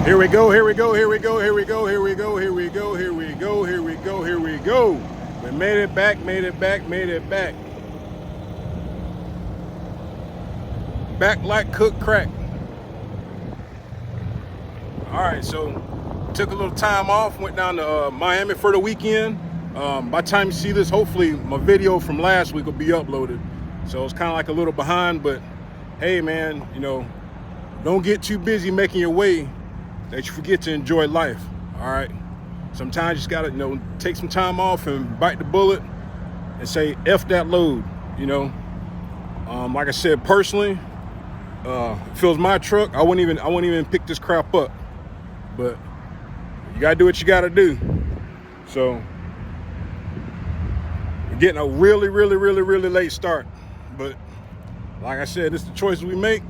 Here we go, here we go, here we go, here we go, here we go, here we go, here we go, here we go, here we go. We made it back, made it back, made it back. Back like cooked crack. All right, so took a little time off, went down to Miami for the weekend. By the time you see this, hopefully my video from last week will be uploaded. So it's kind of like a little behind, but hey man, you know, don't get too busy making your way that you forget to enjoy life. All right, sometimes you just gotta, you know, take some time off and bite the bullet and say F that load. You know, like I said, personally, if it was my truck, I wouldn't even pick this crap up. But you gotta do what you gotta do. So we're getting a really late start. But like I said, it's the choices we make.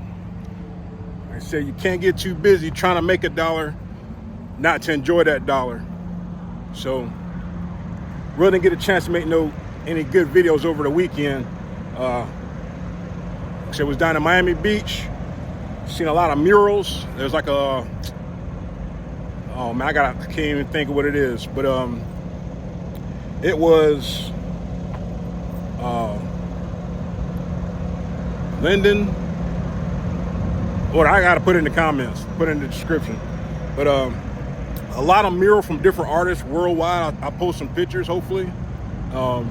Like I said, you can't get too busy trying to make a dollar, not to enjoy that dollar. So really didn't get a chance to make any good videos over the weekend. Like I said, was down at Miami Beach. Seen a lot of murals. There's like a, oh man, I can't even think of what it is, but it was Linden. Or I gotta put it in the comments, put it in the description. But a lot of mural from different artists worldwide. I'll post some pictures, hopefully, of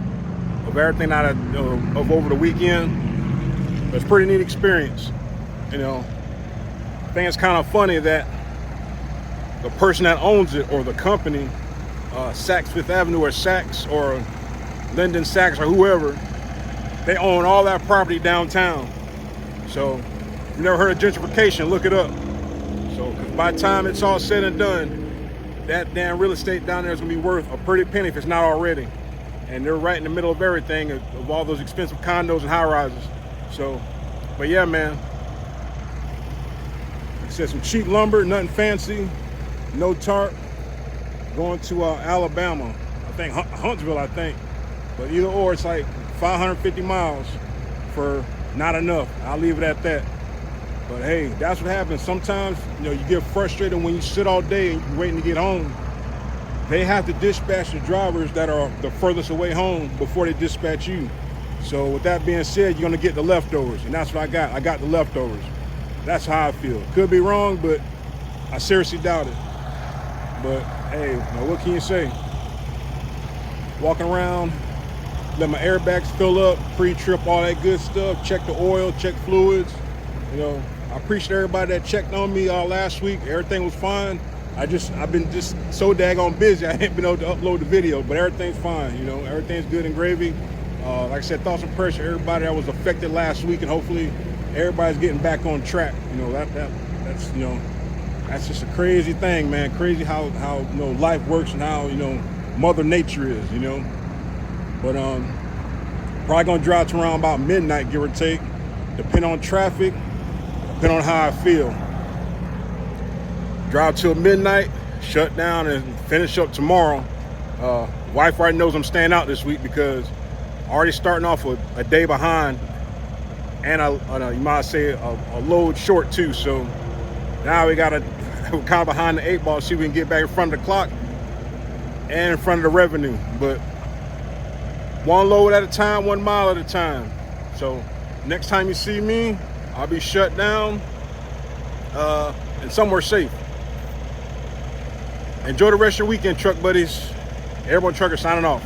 everything of over the weekend. But it's a pretty neat experience, you know. I think it's kind of funny that the person that owns it, or the company, Saks Fifth Avenue, or Saks, or Linden Saks, or whoever, they own all that property downtown. So if you never heard of gentrification, look it up. So by the time it's all said and done, that damn real estate down there is gonna be worth a pretty penny if it's not already. And they're right in the middle of everything, of all those expensive condos and high rises. So, but yeah, man. Like I said, some cheap lumber, nothing fancy, no tarp. Going to Alabama, I think Huntsville, I think. But either or, it's like 550 miles for not enough. I'll leave it at that. But hey, that's what happens. Sometimes, you know, you get frustrated when you sit all day and you're waiting to get home. They have to dispatch the drivers that are the furthest away home before they dispatch you. So with that being said, you're gonna get the leftovers, and that's what I got. I got the leftovers. That's how I feel. Could be wrong, but I seriously doubt it. But hey, now what can you say? Walking around, let my airbags fill up, pre-trip, all that good stuff. Check the oil, check fluids. You know, I appreciate everybody that checked on me last week. Everything was fine. I've been just so daggone busy. I ain't been able to upload the video, but everything's fine. You know, everything's good and gravy. Like I said, thoughts and prayers to everybody that was affected last week, and hopefully everybody's getting back on track. You know, that's, you know, that's just a crazy thing, man. Crazy how you know, life works, and how, you know, Mother Nature is, you know. But probably gonna drive to around about midnight, give or take, depending on traffic, depending on how I feel. Drive till midnight, shut down, and finish up tomorrow. Wife already knows I'm staying out this week because already starting off with a day behind, and you might say a load short too. So now we're kind of behind the 8 ball, see if we can get back in front of the clock and in front of the revenue. But one load at a time, 1 mile at a time. So next time you see me, I'll be shut down and somewhere safe. Enjoy the rest of your weekend, truck buddies. Airborne Trucker signing off.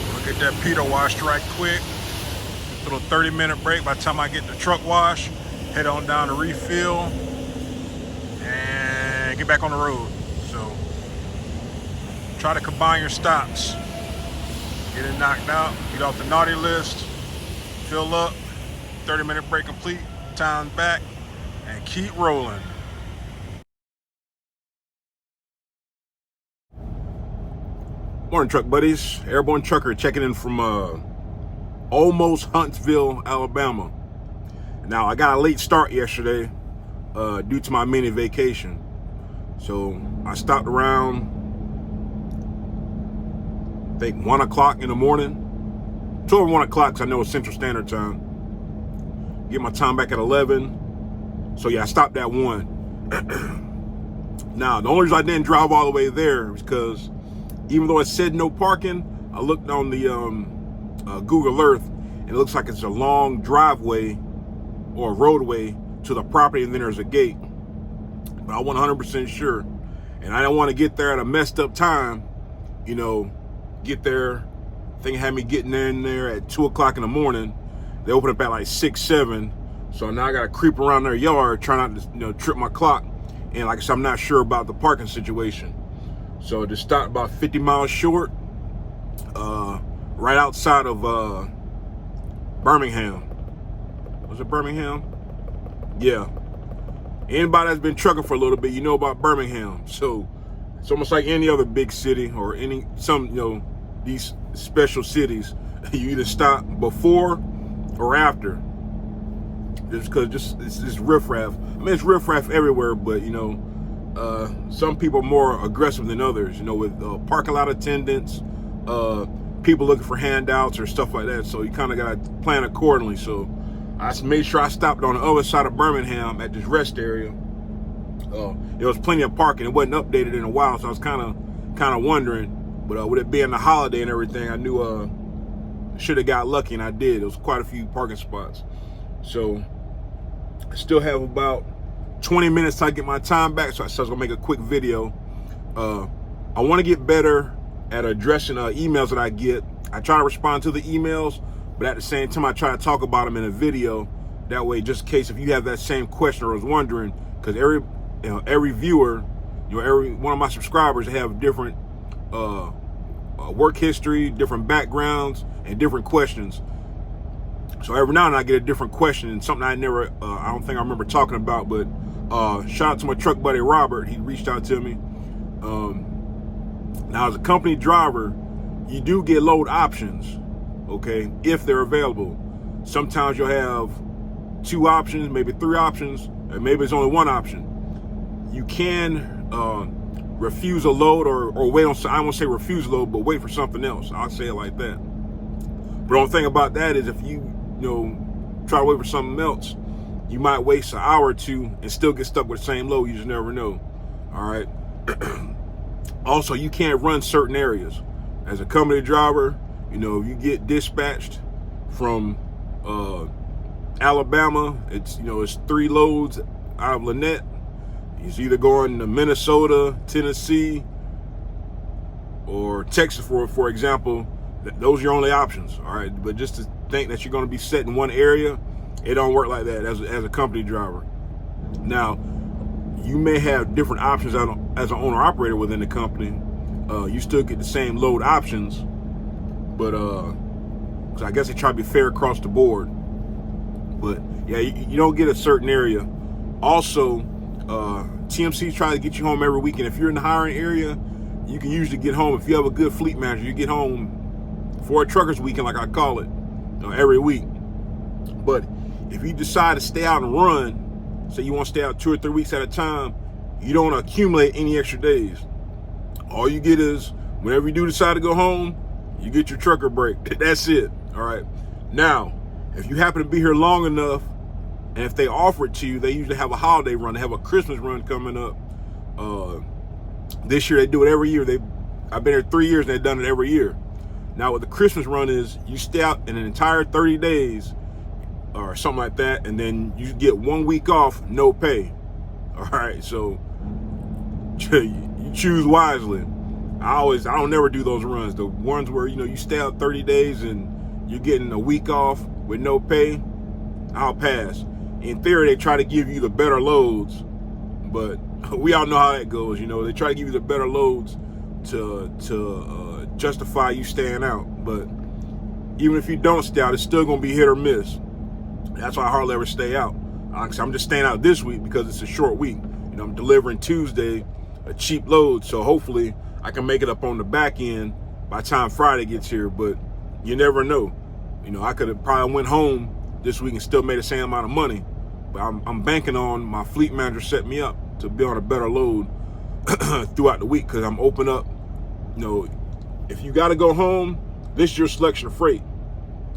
We'll get that Peter washed right quick. A little 30-minute break. By the time I get the truck wash, head on down to refill and get back on the road. So try to combine your stops. Get it knocked out, get off the naughty list, fill up, 30-minute break complete, time back, and keep rolling. Morning, truck buddies. Airborne Trucker checking in from almost Huntsville, Alabama. Now, I got a late start yesterday due to my mini vacation. So I stopped around, I think 1 o'clock in the morning 12 or 1 o'clock, because I know it's Central Standard Time. Get my time back at 11. So yeah, I stopped at 1. Now, the only reason I didn't drive all the way there was because even though it said no parking, I looked on the Google Earth, and it looks like it's a long driveway or roadway to the property, and then there's a gate. But I wasn't 100% sure, and I didn't want to get there at a messed up time. You know, get there. I think it had me getting in there at 2 o'clock in the morning. They open up at like 6, 7. So now I got to creep around their yard, try not to, trip my clock. And like I said, I'm not sure about the parking situation. So just stopped about 50 miles short, right outside of Birmingham. Was it Birmingham? Yeah. Anybody that's been trucking for a little bit, you know about Birmingham. So it's almost like any other big city or these special cities. You either stop before or after. Just because it's riffraff. I mean, it's riffraff everywhere, but some people are more aggressive than others. With parking lot attendants, people looking for handouts or stuff like that. So you kind of got to plan accordingly. So I made sure I stopped on the other side of Birmingham at this rest area. There was plenty of parking. It wasn't updated in a while, so I was kind of wondering. But with it being the holiday and everything, I knew I should have got lucky, and I did. There was quite a few parking spots. So I still have about 20 minutes till I get my time back, so I was gonna make a quick video. I want to get better at addressing emails that I get. I try to respond to the emails, but at the same time, I try to talk about them in a video. That way, just in case if you have that same question or was wondering, because every viewer, every one of my subscribers have different work history, different backgrounds, and different questions. So every now and then I get a different question and something I don't think I remember talking about, but shout out to my truck buddy, Robert. He reached out to me. Now as a company driver, you do get load options, okay, if they're available. Sometimes you'll have 2 options, maybe 3 options, and maybe it's only 1 option. You can refuse a load or wait on, I won't say refuse a load, but wait for something else. I'll say it like that. But the only thing about that is if you try to wait for something else, you might waste an hour or 2 and still get stuck with the same load. You just never know. All right. Also, you can't run certain areas. As a company driver, if you get dispatched from Alabama, it's 3 loads out of Lynette. It's either going to Minnesota, Tennessee, or Texas, for example. Those are your only options, all right? But just to think that you're going to be set in one area, it don't work like that as a company driver. Now, you may have different options as an owner-operator within the company. You still get the same load options, but so I guess they try to be fair across the board. But yeah, you don't get a certain area. Also, TMC try to get you home every weekend. If you're in the hiring area, you can usually get home. If you have a good fleet manager, you get home for a trucker's weekend, like I call it, every week. But if you decide to stay out and run, say you want to stay out 2 or 3 weeks at a time, you don't accumulate any extra days. All you get is whenever you do decide to go home, you get your trucker break. That's it. All right. Now, if you happen to be here long enough, and if they offer it to you, they usually have a holiday run. They have a Christmas run coming up. This year they do it every year. I've been here 3 years and they've done it every year. Now what the Christmas run is, you stay out in an entire 30 days or something like that, and then you get 1 week off, no pay. All right, so you choose wisely. I don't never do those runs. The ones where you stay out 30 days and you're getting a week off with no pay, I'll pass. In theory, they try to give you the better loads, but we all know how that goes. They try to give you the better loads to justify you staying out. But even if you don't stay out, it's still gonna be hit or miss. That's why I hardly ever stay out. I'm just staying out this week because it's a short week. I'm delivering Tuesday, a cheap load, so hopefully I can make it up on the back end by the time Friday gets here. But you never know. I could have probably went home this week and still made the same amount of money. But I'm banking on my fleet manager setting me up to be on a better load throughout the week, because I'm open up. If you got to go home, this is your selection of freight.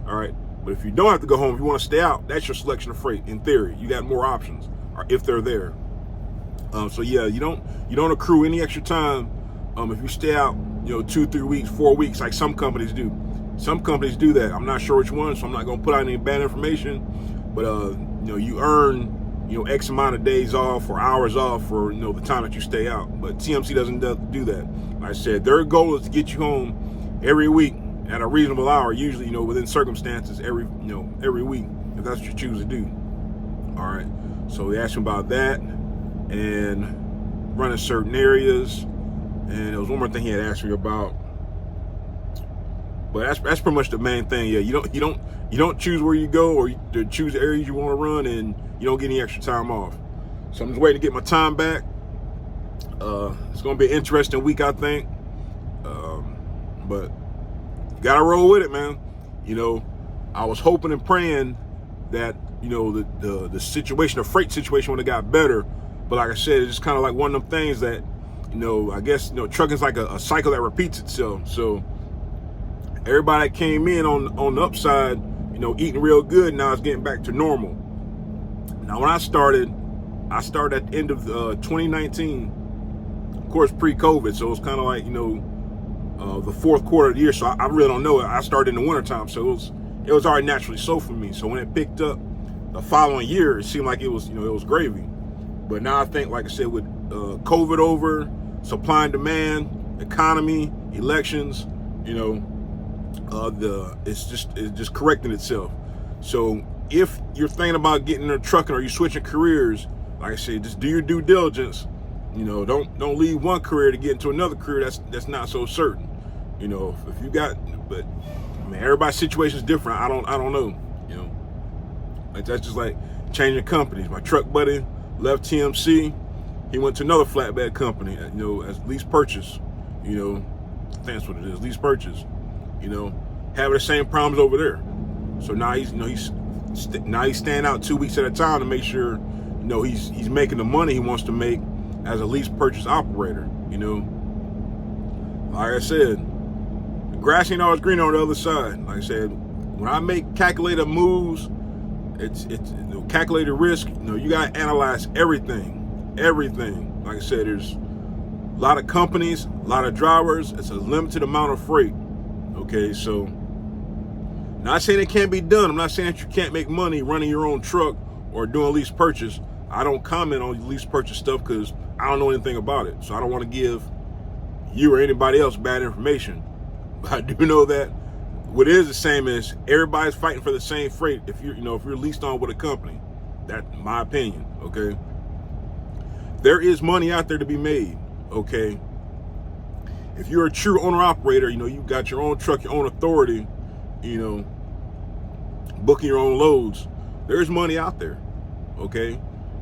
All right. But if you don't have to go home, if you want to stay out, that's your selection of freight. In theory, you got more options, or if they're there. So yeah, you don't accrue any extra time if you stay out, 2-3 weeks, 4 weeks, like some companies do. Some companies do that. I'm not sure which one, so I'm not gonna put out any bad information. But you earn X amount of days off or hours off for the time that you stay out. But TMC doesn't do that. Like I said, their goal is to get you home every week at a reasonable hour, usually within circumstances every week, if that's what you choose to do. All right. So they asked me about that and running certain areas, and there was one more thing he had asked me about. But that's pretty much the main thing. Yeah, you don't choose where you go or to choose the areas you want to run, and you don't get any extra time off. So I'm just waiting to get my time back. It's gonna be an interesting week, I think. But you gotta roll with it, man. I was hoping and praying that the situation, the freight situation, would have got better. But like I said, it's just kind of like one of them things that I guess trucking's like a cycle that repeats itself. So everybody that came in on the upside, eating real good, now it's getting back to normal. Now, when I started at the end of 2019, of course, pre-COVID, so it's kind of like the fourth quarter of the year. So I really don't know. I started in the wintertime, so it was already naturally so for me. So when it picked up the following year, it seemed like it was gravy. But now I think, like I said, with COVID over, supply and demand, economy, elections, it's just correcting itself. So if you're thinking about getting into trucking or you're switching careers, like I said, just do your due diligence. Don't leave one career to get into another career that's not so certain. If you got, but man, everybody's situation is different. I don't know. Like that's just like changing companies. My truck buddy left TMC. He went to another flatbed company, as lease purchase. I think that's what it is, lease purchase. Having the same problems over there. So now he's staying out 2 weeks at a time to make sure, he's making the money he wants to make as a lease purchase operator. Like I said, the grass ain't always greener on the other side. Like I said, when I make calculated moves, it's calculated risk. You gotta analyze everything. Like I said, there's a lot of companies, a lot of drivers. It's a limited amount of freight. Okay, so not saying it can't be done. I'm not saying that you can't make money running your own truck or doing lease purchase. I don't comment on lease purchase stuff because I don't know anything about it. So I don't want to give you or anybody else bad information. But I do know that what is the same is everybody's fighting for the same freight if you're leased on with a company. That's my opinion, okay? There is money out there to be made, okay? If you're a true owner-operator, you got your own truck, your own authority, booking your own loads, there's money out there, okay?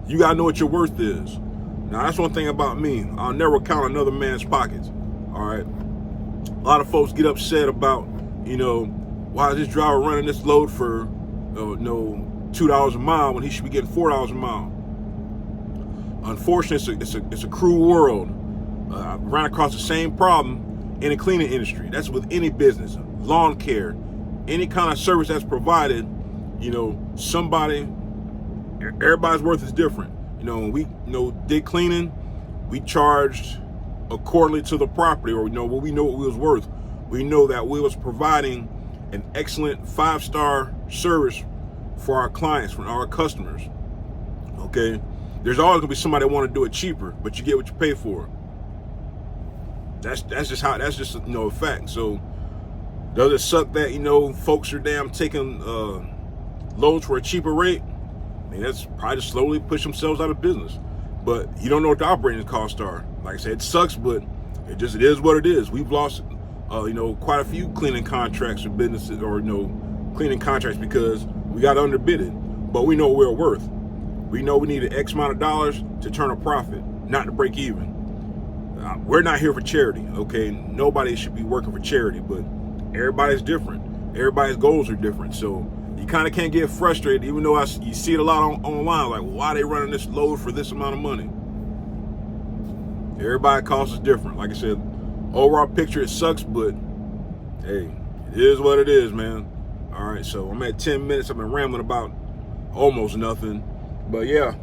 You got to know what your worth is. Now, that's one thing about me. I'll never count another man's pockets, all right? A lot of folks get upset about, why is this driver running this load for, $2 a mile when he should be getting $4 a mile? Unfortunately, it's a cruel world. I ran across the same problem in the cleaning industry. That's with any business, lawn care, any kind of service that's provided. Everybody's worth is different. When we did cleaning, we charged accordingly to the property, or what we was worth. We know that we was providing an excellent 5-star service for our clients, for our customers. Okay, there's always gonna be somebody that want to do it cheaper, but you get what you pay for. That's just a fact. So does it suck that folks are taking loads for a cheaper rate? I mean, that's probably to slowly push themselves out of business. But you don't know what the operating costs are. Like I said, it sucks, but it is what it is. We've lost quite a few cleaning contracts or businesses, or cleaning contracts because we got underbidded. But we know what we're worth. We know we need an X amount of dollars to turn a profit, not to break even. We're not here for charity, okay? Nobody should be working for charity, but everybody's different. Everybody's goals are different. So you kind of can't get frustrated, even though you see it a lot online, like, why are they running this load for this amount of money? Everybody's cost is different. Like I said, overall picture, it sucks, but hey, it is what it is, man. All right, so I'm at 10 minutes. I've been rambling about almost nothing. But yeah,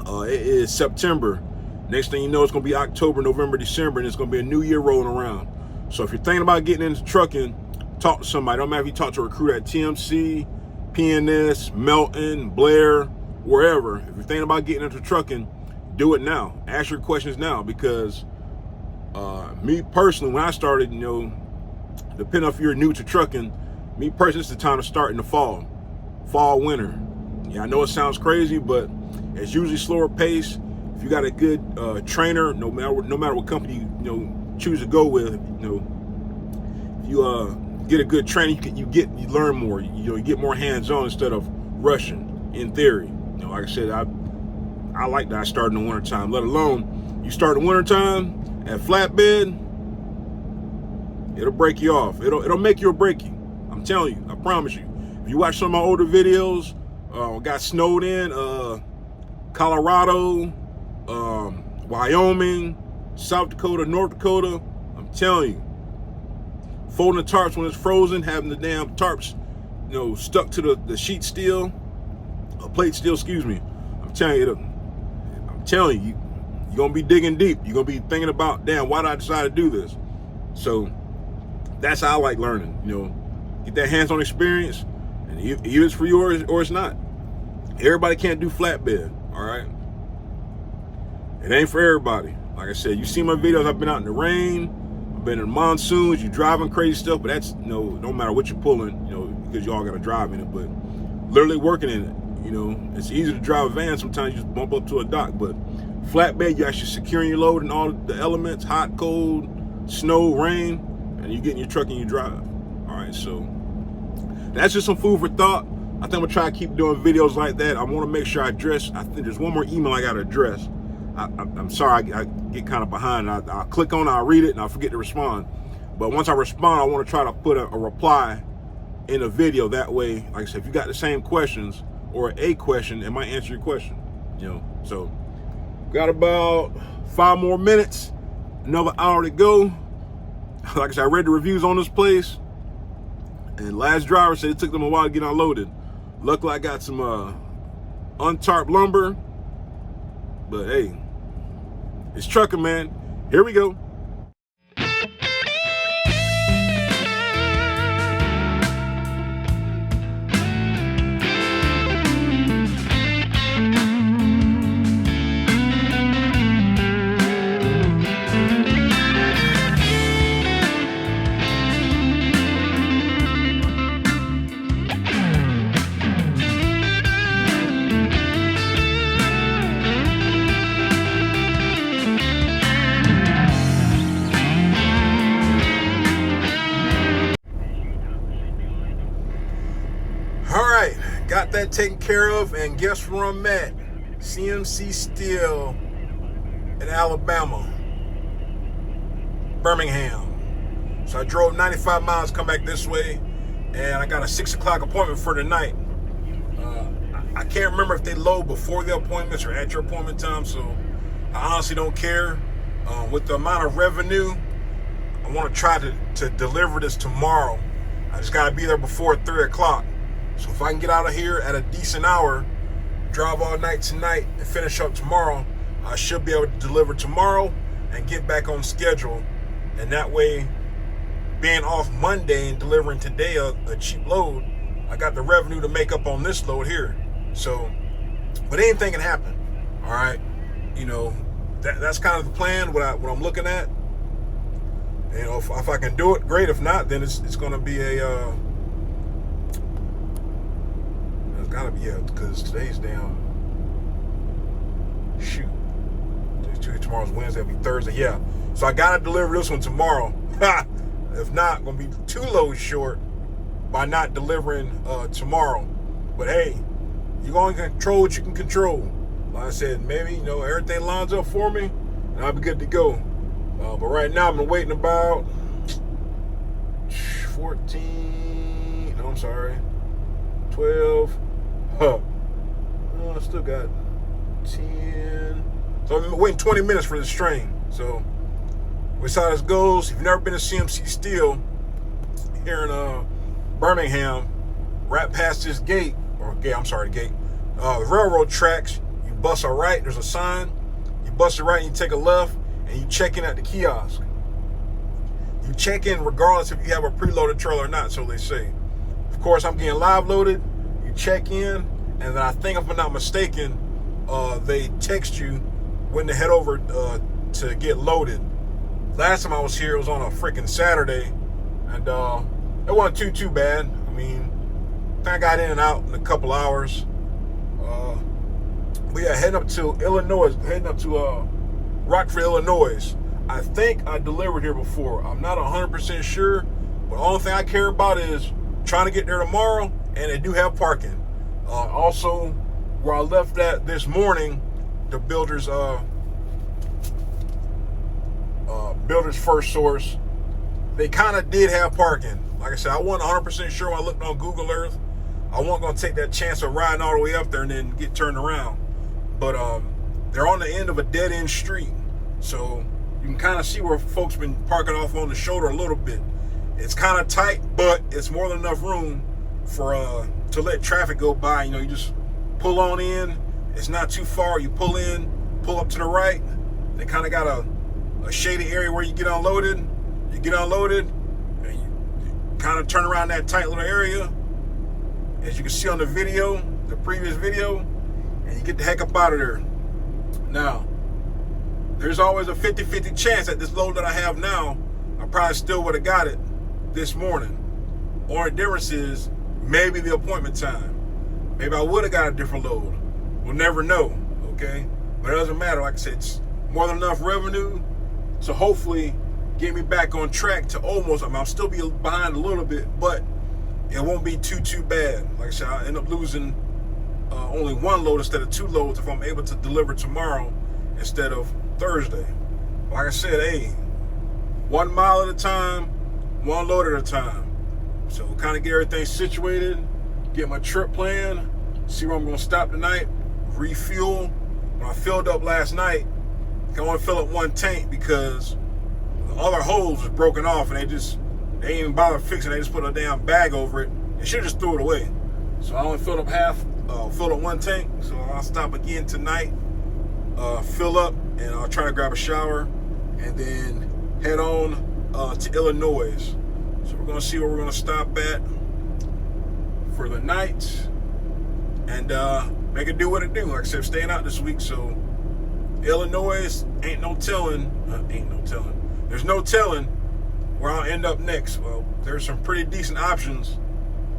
it is September. Next thing you know, it's going to be October, November, December, and it's going to be a new year rolling around. So if you're thinking about getting into trucking, talk to somebody. Don't matter if you talk to a recruiter at TMC, PNS, Melton, Blair, wherever. If you're thinking about getting into trucking, do it now. Ask your questions now, because me personally, when I started, depending on if you're new to trucking, me personally, it's the time to start in the fall, winter. Yeah, I know it sounds crazy, but it's usually slower pace. If you got a good trainer, no matter what company you choose to go with, if you get a good trainer, you learn more. You get more hands-on instead of rushing. In theory, like I said, I like that I start in the wintertime. Let alone you start in the wintertime at flatbed, it'll break you off. It'll make you or break you. I'm telling you, I promise you. If you watch some of my older videos, got snowed in Colorado, Wyoming, South Dakota, North Dakota. I'm telling you, folding the tarps when it's frozen, having the damn tarps, stuck to the sheet steel, plate steel. Excuse me. I'm telling you, you're gonna be digging deep. You're gonna be thinking about, damn, why did I decide to do this? So that's how I like learning. Get that hands-on experience, and either it's for you or it's not. Everybody can't do flatbed. All right, it ain't for everybody. Like I said, you see my videos. I've been out in the rain. I've been in monsoons. You driving crazy stuff, but that's no matter what you're pulling, because y'all got to drive in it. But literally working in it. It's easy to drive a van. Sometimes you just bump up to a dock, but flatbed, you actually securing your load and all the elements, hot, cold, snow, rain, and you get in your truck and you drive. All right, so that's just some food for thought. I think I'm gonna try to keep doing videos like that. I want to make sure I address. I think there's one more email I gotta address. I'm sorry, I get kind of behind. I'll click on it, I'll read it, and I'll forget to respond. But once I respond, I want to try to put a reply in a video. That way, like I said, if you got the same questions or a question, it might answer your question. So got about 5 more minutes, another hour to go. Like I said, I read the reviews on this place, and last driver said it took them a while to get unloaded. Luckily, I got some untarped lumber, but hey, it's trucking, man. Here we go. Got that taken care of, and guess where I'm at? CMC Steel in Alabama, Birmingham. So I drove 95 miles, come back this way, and I got a 6 o'clock appointment for tonight. I can't remember if they load before the appointments or at your appointment time, so I honestly don't care. With the amount of revenue, I want to try to deliver this tomorrow. I just got to be there before 3 o'clock. So if I can get out of here at a decent hour, drive all night tonight, and finish up tomorrow, I should be able to deliver tomorrow and get back on schedule. And that way, being off Monday and delivering today a cheap load, I got the revenue to make up on this load here. So, but anything can happen. All right, that's kind of the plan. What I'm looking at. If I can do it, great. If not, then it's going to be a. Gotta be because today's damn shoot. Tomorrow's Wednesday, it'll be Thursday. Yeah, so I gotta deliver this one tomorrow. If not, I'm gonna be 2 loads short by not delivering tomorrow. But hey, you're gonna control what you can control. Like I said, maybe everything lines up for me, and I'll be good to go. But right now, I've been waiting about 14. No, I'm sorry, 12. I still got 10. So I'm waiting 20 minutes for this train. So we'll see how this goes. If you've never been to CMC Steel here in Birmingham, right past this gate, the gate, the railroad tracks. You bust a right, there's a sign. You bust a right and you take a left, and you check in at the kiosk. You check in regardless if you have a preloaded trailer or not, so they say. Of course, I'm getting live loaded. You check in, and then I think, if I'm not mistaken, they text you when to head over to get loaded. Last time I was here, it was on a freaking Saturday, and it wasn't too bad. I mean, I think I got in and out in a couple hours. But yeah, heading up to Rockford, Illinois. I think I delivered here before. I'm not 100% sure, but the only thing I care about is trying to get there tomorrow, and they do have parking. Also, where I left at this morning, the builder's First Source, they kind of did have parking. Like I said, I wasn't 100% sure when I looked on Google Earth. I wasn't going to take that chance of riding all the way up there and then get turned around. But they're on the end of a dead-end street, so you can kind of see where folks been parking off on the shoulder a little bit. It's kind of tight, but it's more than enough room for to let traffic go by. You know, you just pull on in. It's not too far. You pull in, pull up to the right. They kind of got a shady area where you get unloaded. You get unloaded, and you kind of turn around that tight little area, as you can see on the video, the previous video, and you get the heck up out of there. Now, there's always a 50-50 chance that this load that I have now, I probably still would have got it this morning. Or the difference is maybe the appointment time. Maybe I would have got a different load. We'll never know, okay? But it doesn't matter. Like I said, it's more than enough revenue to hopefully get me back on track to almost, I'll still be behind a little bit, but it won't be too bad. Like I said, I end up losing only one load instead of two loads if I'm able to deliver tomorrow instead of Thursday. Like I said, hey, 1 mile at a time, one load at a time. So kind of get everything situated, get my trip planned, see where I'm going to stop tonight, refuel. When I filled up last night, I only fill up one tank because the other hose was broken off, and they ain't even bother fixing it. They just put a damn bag over it. They should have just threw it away. So I only filled up one tank. So I'll stop again tonight, fill up, and I'll try to grab a shower, and then head on to Illinois. So we're gonna see where we're gonna stop at for the night, and make it do what it do. Like I said, staying out this week, so Illinois ain't no telling. There's no telling where I'll end up next. Well, there's some pretty decent options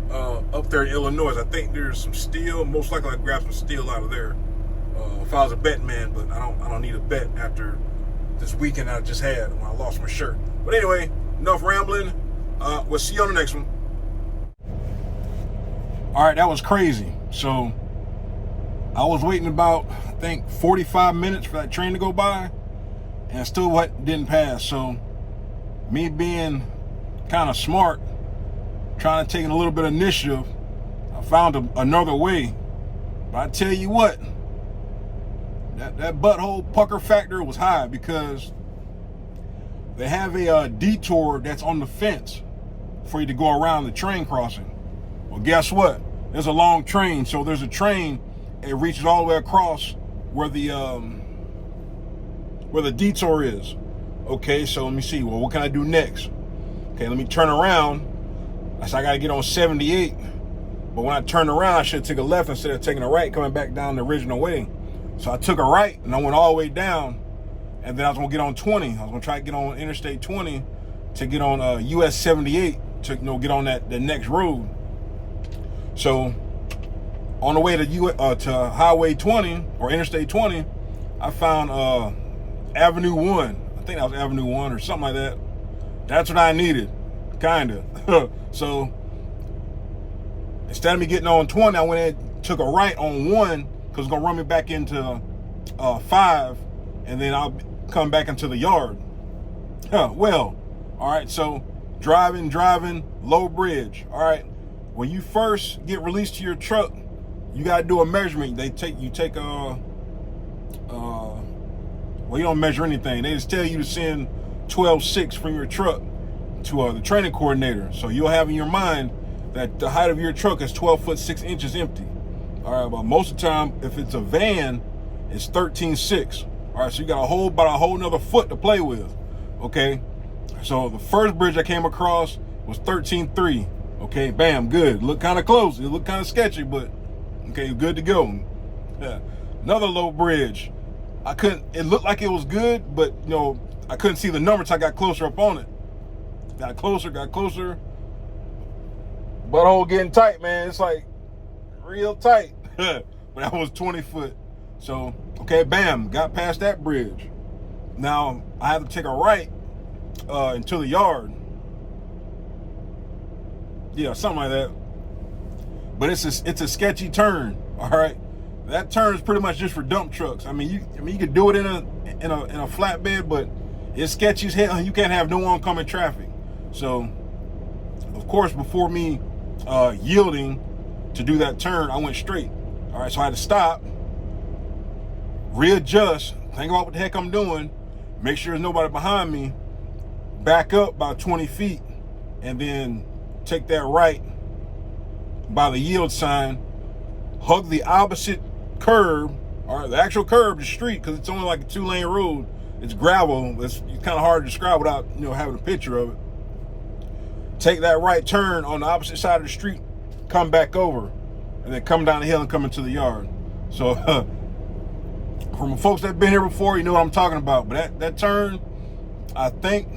up there in Illinois. I think there's some steel. Most likely I'd grab some steel out of there if I was a betting man, but I don't need a bet after this weekend I just had when I lost my shirt. But anyway, enough rambling. We'll see you on the next one. All right, that was crazy. So I was waiting about, I think, 45 minutes for that train to go by, and still didn't pass. So me being kind of smart, trying to take a little bit of initiative, I found another way. But I tell you what, that butthole pucker factor was high, because they have a detour that's on the fence for you to go around the train crossing. Well, guess what? There's a long train, so there's a train. It reaches all the way across where the detour is. Okay, so let me see. Well, what can I do next? Okay, let me turn around. I said I gotta get on 78. But when I turned around, I should have taken a left instead of taking a right, coming back down the original way. So I took a right, and I went all the way down, and then I was gonna get on 20. I was gonna try to get on Interstate 20 to get on US 78 to get on the next road. So on the way to Highway 20 or Interstate 20, I found Avenue 1. I think that was Avenue 1 or something like that. That's what I needed, kinda. So instead of me getting on 20, I went and took a right on 1, because it's gonna run me back into 5, and then I'll come back into the yard. Well, all right, so driving, low bridge. All right, when you first get released to your truck, you gotta do a measurement. Well, you don't measure anything. They just tell you to send 12.6 from your truck to the training coordinator. So you'll have in your mind, that the height of your truck is 12 foot 6 inches empty. All right, but most of the time, if it's a van, it's 13.6. All right, so you got about a whole another foot to play with. Okay, so the first bridge I came across was 13.3. Okay, bam, good. Looked kind of close. It looked kind of sketchy, but okay, good to go. Yeah. Another low bridge. It looked like it was good, but I couldn't see the number until I got closer up on it. Got closer. Butthole getting tight, man. It's like real tight. But that was 20 foot. So, okay, bam, got past that bridge. Now I have to take a right into the yard. Yeah, something like that. But it's a sketchy turn. All right, that turn is pretty much just for dump trucks. I mean, you could do it in a flatbed, but it's sketchy as hell. You can't have no oncoming traffic. So, of course, before me yielding to do that turn, I went straight. All right, so I had to stop, readjust, think about what the heck I'm doing, make sure there's nobody behind me, back up about 20 feet, and then take that right by the yield sign, hug the opposite curb, or the actual curb, the street, because it's only like a 2-lane road. It's gravel. It's kind of hard to describe without having a picture of it. Take that right turn on the opposite side of the street, come back over, and then come down the hill and come into the yard. So from folks that have been here before, you know what I'm talking about. But that turn, I think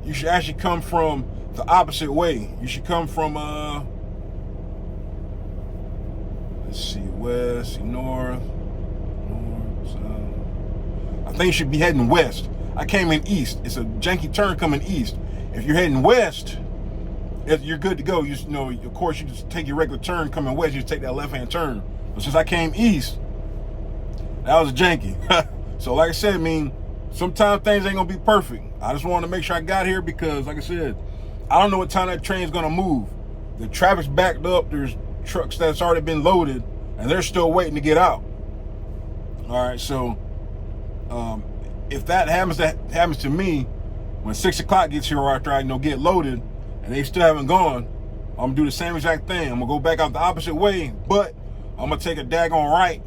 you should actually come from the opposite way. You should come from let's see, west, north, south. I think you should be heading west. I came in east. It's a janky turn coming east. If you're heading west, you're good to go. Of course, you just take your regular turn coming west. You just take that left-hand turn. But since I came east, that was janky. So like I said, sometimes things ain't gonna be perfect. I just wanted to make sure I got here because, like I said, I don't know what time that train's gonna move. The traffic's backed up. There's trucks that's already been loaded, and they're still waiting to get out. All right, so if that happens to me when 6 o'clock gets here, or after I get loaded, and they still haven't gone, I'm gonna do the same exact thing. I'm gonna go back out the opposite way, but I'm gonna take a daggone right.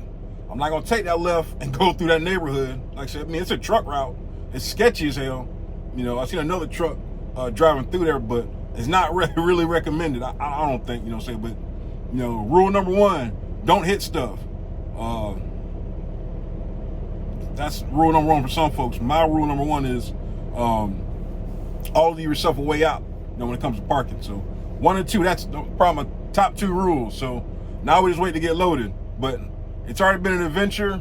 I'm not gonna take that left and go through that neighborhood. Like I said, it's a truck route. It's sketchy as hell. I seen another truck driving through there, but it's not really recommended. I don't think, but rule number 1, don't hit stuff. That's rule number 1 for some folks. My rule number 1 is always leave yourself a way out, when it comes to parking. So 1 and 2, that's probably my top 2 rules. So now we just wait to get loaded. But it's already been an adventure.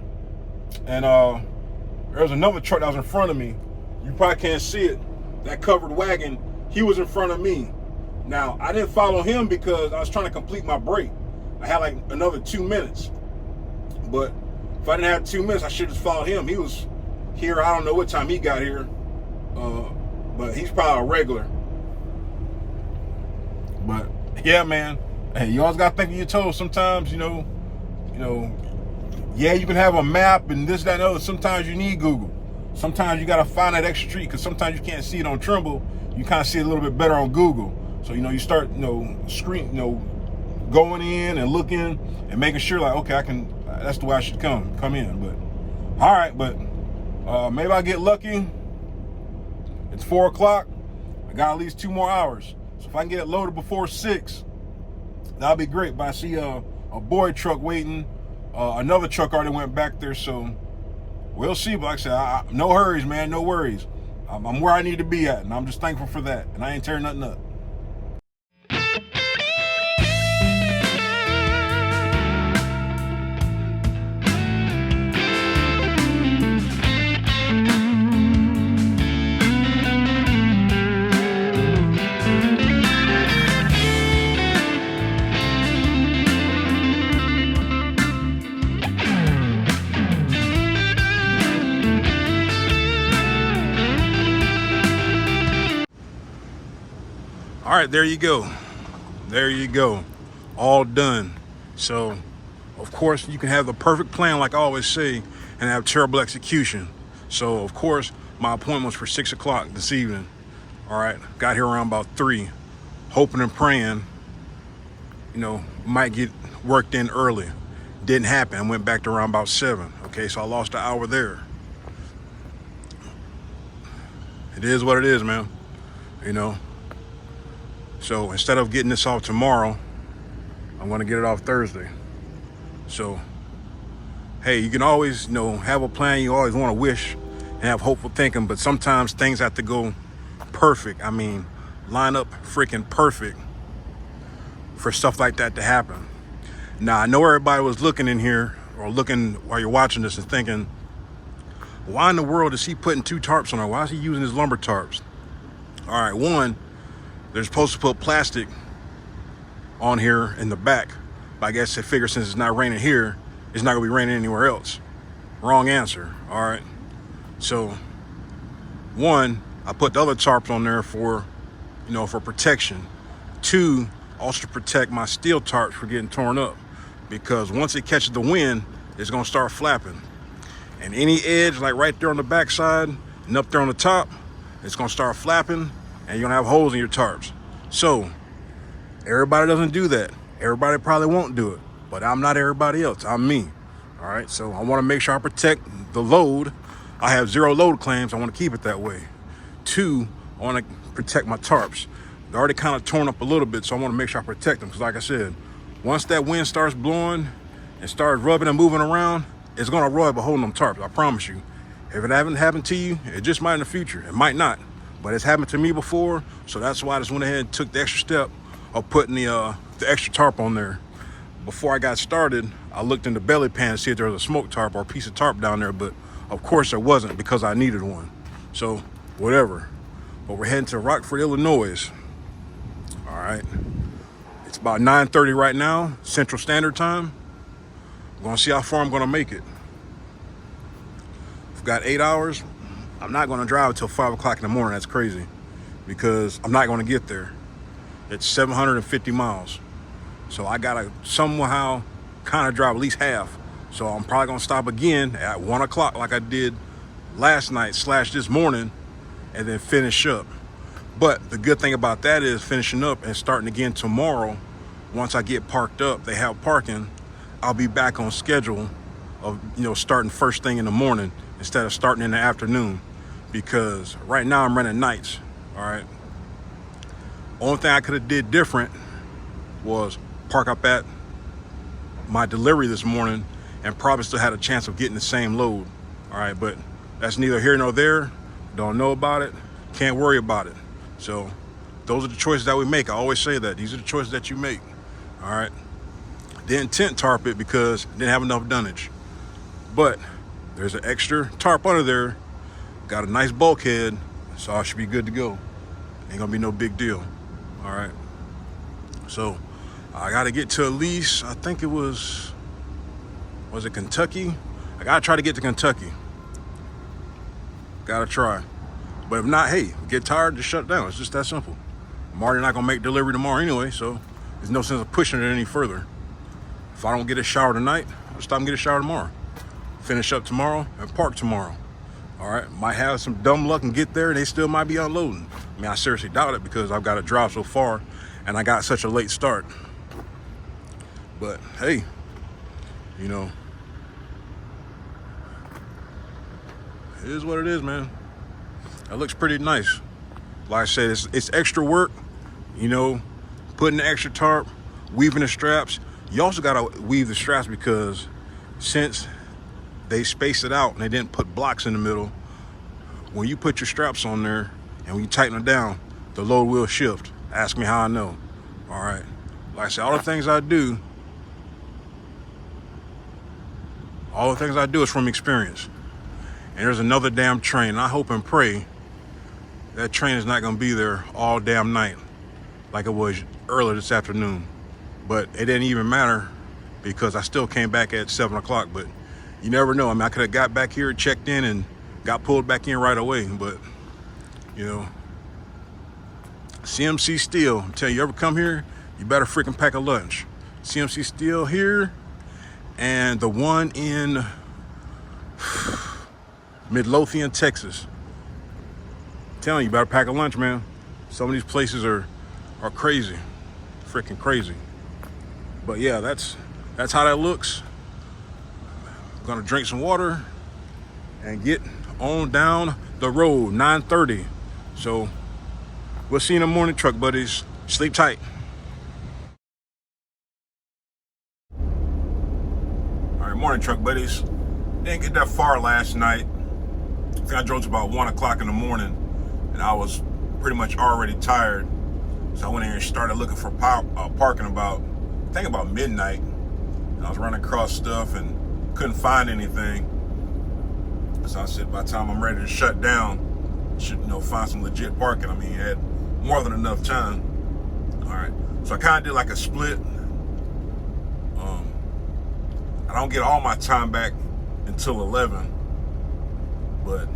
And there was another truck that was in front of me. You probably can't see it. That covered wagon, he was in front of me. Now, I didn't follow him because I was trying to complete my break. I had like another 2 minutes. But if I didn't have 2 minutes, I should have just followed him. He was here, I don't know what time he got here. But he's probably a regular. But yeah, man. Hey, you always gotta think of your toes. Sometimes, yeah, you can have a map and this, that, and other. Sometimes you need Google. Sometimes you gotta find that extra street because sometimes you can't see it on Trimble. You kind of see it a little bit better on Google. So you start going in and looking and making sure like, okay, that's the way I should come in. But all right, but maybe I'll get lucky. It's 4 o'clock. I got at least 2 more hours. So if I can get it loaded before 6, that'll be great. But I see a boy truck waiting. Another truck already went back there, so we'll see. But like I said, no hurries, man, no worries. I'm where I need to be at, and I'm just thankful for that. And I ain't tearing nothing up. All right, there you go. There you go. All done. So, of course, you can have the perfect plan, like I always say, and have terrible execution. So, of course, my appointment was for 6 o'clock this evening. All right, got here around about 3. hoping and praying, might get worked in early. Didn't happen. I went back to around about 7. Okay, so I lost an hour there. It is what it is, man. So instead of getting this off tomorrow, I'm going to get it off Thursday. So, hey, you can always, have a plan. You always want to wish and have hopeful thinking, but sometimes things have to go perfect. I mean, line up freaking perfect for stuff like that to happen. Now, I know everybody was looking in here or looking while you're watching this and thinking, why in the world is he putting 2 tarps on there? Why is he using his lumber tarps? All right, one, they're supposed to put plastic on here in the back. But I guess they figure since it's not raining here, it's not gonna be raining anywhere else. Wrong answer, all right? So, one, I put the other tarps on there for protection. 2, also to protect my steel tarps from getting torn up. Because once it catches the wind, it's gonna start flapping. And any edge, like right there on the backside and up there on the top, it's gonna start flapping and you're gonna have holes in your tarps. So, everybody doesn't do that. Everybody probably won't do it, but I'm not everybody else. I'm me. All right, so I wanna make sure I protect the load. I have 0 load claims. I wanna keep it that way. 2, I wanna protect my tarps. They're already kind of torn up a little bit, so I wanna make sure I protect them. Because like I said, once that wind starts blowing and starts rubbing and moving around, it's gonna rub a hole in them tarps, I promise you. If it hasn't happened to you, it just might in the future. It might not, but it's happened to me before, so that's why I just went ahead and took the extra step of putting the extra tarp on there. Before I got started, I looked in the belly pan to see if there was a smoke tarp or a piece of tarp down there, but of course there wasn't because I needed one. So, whatever. But we're heading to Rockford, Illinois. All right. It's about 9:30 right now, Central Standard Time. I'm gonna see how far I'm gonna make it. I've got 8 hours. I'm not gonna drive until 5 o'clock in the morning. That's crazy because I'm not gonna get there. It's 750 miles. So I gotta somehow kind of drive at least half. So I'm probably gonna stop again at 1 o'clock like I did last night / this morning and then finish up. But the good thing about that is finishing up and starting again tomorrow. Once I get parked up, they have parking, I'll be back on schedule of, starting first thing in the morning instead of starting in the afternoon. Because right now I'm running nights, all right? Only thing I could have did different was park up at my delivery this morning and probably still had a chance of getting the same load, all right? But that's neither here nor there. Don't know about it, can't worry about it. So those are the choices that we make. I always say that. These are the choices that you make, all right? Didn't tent tarp it because it didn't have enough dunnage. But there's an extra tarp under there. Got a nice bulkhead, so I should be good to go. Ain't gonna be no big deal, all right? So I gotta get to at least, I think it was it Kentucky? I gotta try to get to Kentucky. Gotta try. But if not, hey, get tired, just shut down. It's just that simple. I'm already not gonna make delivery tomorrow anyway, so there's no sense of pushing it any further. If I don't get a shower tonight, I'll stop and get a shower tomorrow. Finish up tomorrow and park tomorrow. All right, might have some dumb luck and get there and they still might be unloading. I mean, I seriously doubt it because I've got to drive so far and I got such a late start. But hey, it is what it is, man. That looks pretty nice. Like I said, it's extra work, putting the extra tarp, weaving the straps. You also got to weave the straps because since they spaced it out and they didn't put blocks in the middle, when you put your straps on there and when you tighten them down, the load will shift. Ask me how I know. All right. Like I said, all the things I do is from experience. And there's another damn train. I hope and pray that train is not going to be there all damn night like it was earlier this afternoon. But it didn't even matter because I still came back at 7 o'clock. But you never know. I mean, I could have got back here, checked in, and got pulled back in right away. But, CMC Steel, I'm telling you, ever come here, you better freaking pack a lunch. CMC Steel here, and the one in Midlothian, Texas. I'm telling you, you better pack a lunch, man. Some of these places are are crazy, freaking crazy. But yeah, that's how that looks. I'm gonna drink some water and get on down the road. 9:30. So we'll see you in the morning, truck buddies. Sleep tight. All right, morning, truck buddies. Didn't get that far last night. I think I drove to about 1 o'clock in the morning, and I was pretty much already tired. So I went in here and started looking for parking about midnight. And I was running across stuff and couldn't find anything. So I said, by the time I'm ready to shut down, should find some legit parking. I mean, had more than enough time. All right, so I kind of did like a split. I don't get all my time back until 11, but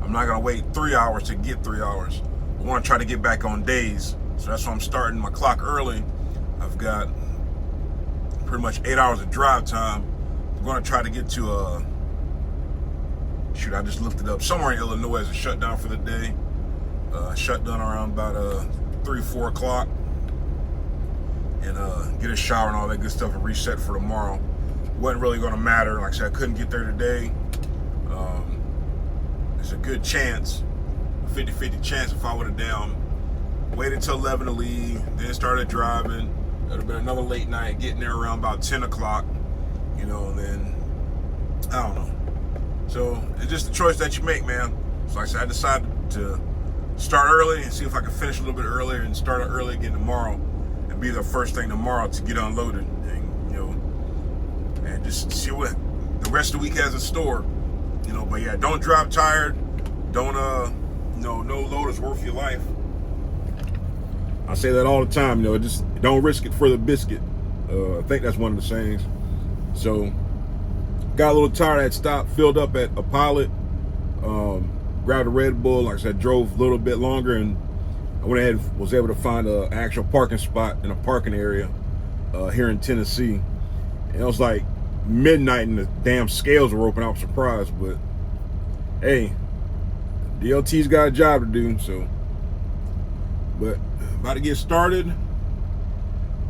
I'm not gonna wait 3 hours to get 3 hours. I want to try to get back on days, so that's why I'm starting my clock early. I've got pretty much 8 hours of drive time. I'm gonna try to get to I just looked it up. Somewhere in Illinois is a shutdown for the day. Shut down around about 3, 4 o'clock, and get a shower and all that good stuff and reset for tomorrow. Wasn't really going to matter. Like I said, I couldn't get there today. There's a good chance, 50-50 chance, if I would have waited till 11 to leave, then started driving. It would have been another late night, getting there around about 10 o'clock, and then, I don't know. So it's just a choice that you make, man. So like I said, I decided to start early and see if I can finish a little bit earlier and start early again tomorrow and be the first thing tomorrow to get unloaded and just see what the rest of the week has in store. But yeah, don't drive tired. Don't no load is worth your life. I say that all the time. Just don't risk it for the biscuit. I think that's one of the sayings. So got a little tired. I had stopped, filled up at a Pilot, grabbed a Red Bull. Like I said, drove a little bit longer, and I went ahead, was able to find an actual parking spot in a parking area here in Tennessee. And it was like midnight and the damn scales were open. I was surprised, but hey, DLT's got a job to do. So, but about to get started,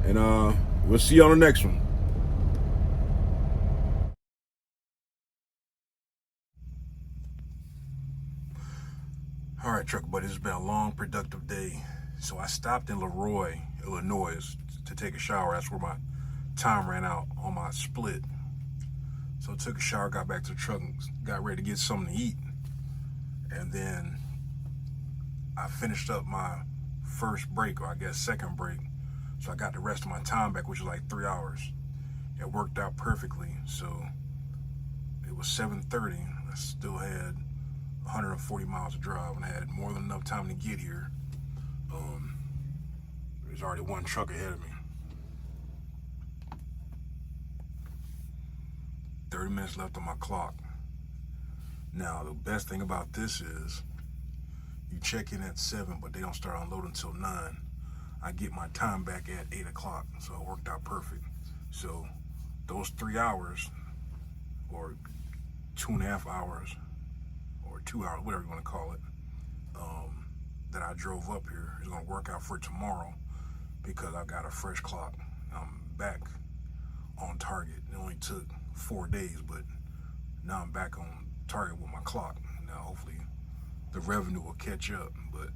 and we'll see you on the next one. All right, truck buddies, it's been a long, productive day. So I stopped in Leroy, Illinois to take a shower. That's where my time ran out on my split. So I took a shower, got back to the truck, and got ready to get something to eat. And then I finished up my first break, or I guess second break. So I got the rest of my time back, which was like 3 hours. It worked out perfectly. So it was 7:30. I still had 140 miles to drive, and I had more than enough time to get here. There's already one truck ahead of me. 30 minutes left on my clock. Now, the best thing about this is you check in at 7, but they don't start unloading until 9. I get my time back at 8 o'clock, so it worked out perfect. So those 3 hours, or 2.5 hours, or 2 hours, whatever you want to call it, that I drove up here is going to work out for tomorrow, because I got a fresh clock. I'm back on target. It only took 4 days, but now I'm back on target with my clock. Now hopefully the revenue will catch up. But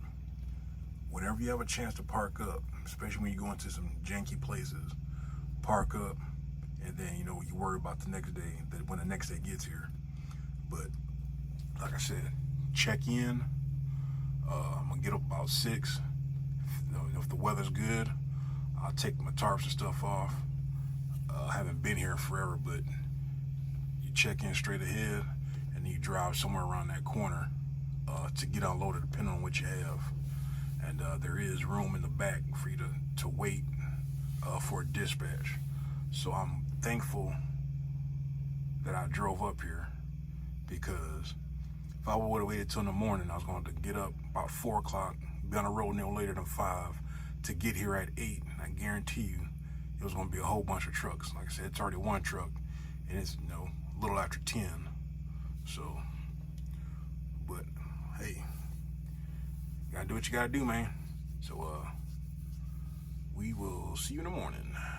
whenever you have a chance to park up, especially when you go into some janky places, park up, and then you worry about the next day, that when the next day gets here. But like I said, check in. I'm gonna get up about 6. If the weather's good, I'll take my tarps and stuff off. I haven't been here forever, but you check in straight ahead, and you drive somewhere around that corner to get unloaded, depending on what you have. And there is room in the back for you to wait for a dispatch. So I'm thankful that I drove up here, because if I would have waited till in the morning, I was going to get up about 4 o'clock, be on the road no later than 5 to get here at 8. And I guarantee you, it was going to be a whole bunch of trucks. Like I said, it's already one truck, and it's a little after 10. So, but hey, you gotta do what you gotta do, man. So will see you in the morning.